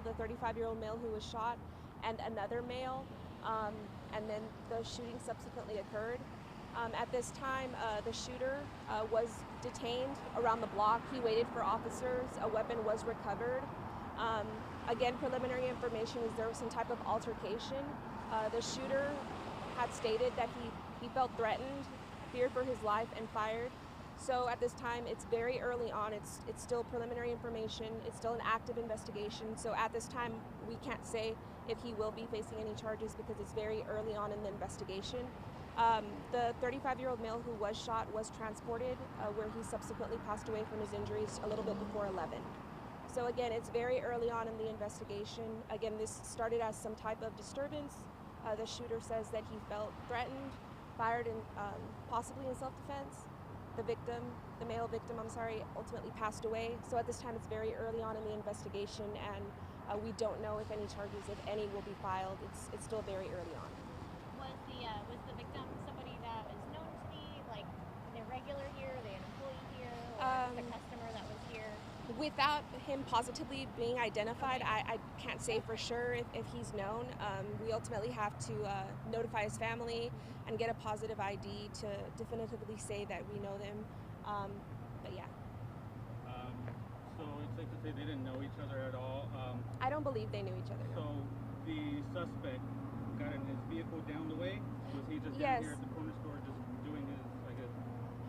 the 35-year-old male who was shot, and another male, and then the shooting subsequently occurred. At this time, the shooter was detained around the block. He waited for officers. A weapon was recovered. Again, preliminary information is there was some type of altercation. The shooter had stated that he felt threatened, feared for his life, and fired. So at this time, it's very early on. It's still preliminary information. It's still an active investigation. So at this time, we can't say if he will be facing any charges because it's very early on in the investigation. The 35-year-old male who was shot was transported where he subsequently passed away from his injuries a little bit before 11. So again, it's very early on in the investigation. Again, this started as some type of disturbance. The shooter says that he felt threatened, fired in, possibly in self-defense. The male victim, ultimately passed away. So at this time, it's very early on in the investigation, and we don't know if any charges, if any, will be filed. It's still very early on. Was the victim somebody that is known to be like a regular here? Are they an employee here, or just a customer that was here? Without him positively being identified, Okay. I can't say for sure if he's known. We ultimately have to notify his family and get a positive ID to definitively say that we know them. But yeah. So it's safe to say they didn't know each other at all. I don't believe they knew each other. So the suspect got in his vehicle down the way? Was he just Yes. down here at the corner store just doing his, I guess,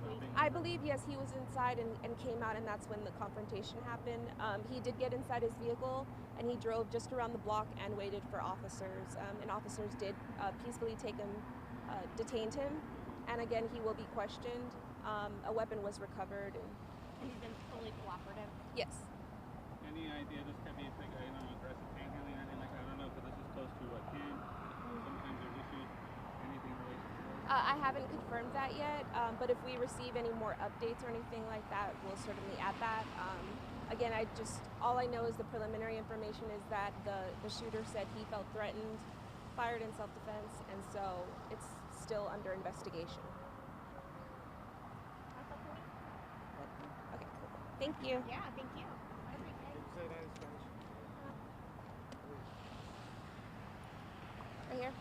shopping? I believe, yes, he was inside and came out, and that's when the confrontation happened. He did get inside his vehicle, and he drove just around the block and waited for officers. And officers did peacefully detained him. And again, he will be questioned. A weapon was recovered. And he's been fully cooperative. Yes. Any idea this could be like, aggressive panhandling or anything like that? I don't know, because this is close to a camp. Sometimes there's issues. Anything related to that? I haven't confirmed that yet, but if we receive any more updates or anything like that, we'll certainly add that. Again, all I know is the preliminary information is that the shooter said he felt threatened, fired in self-defense, and so it's still under investigation. That's all for me. Okay, cool. Thank you. Yeah, thank you. Say that in Spanish. Right here.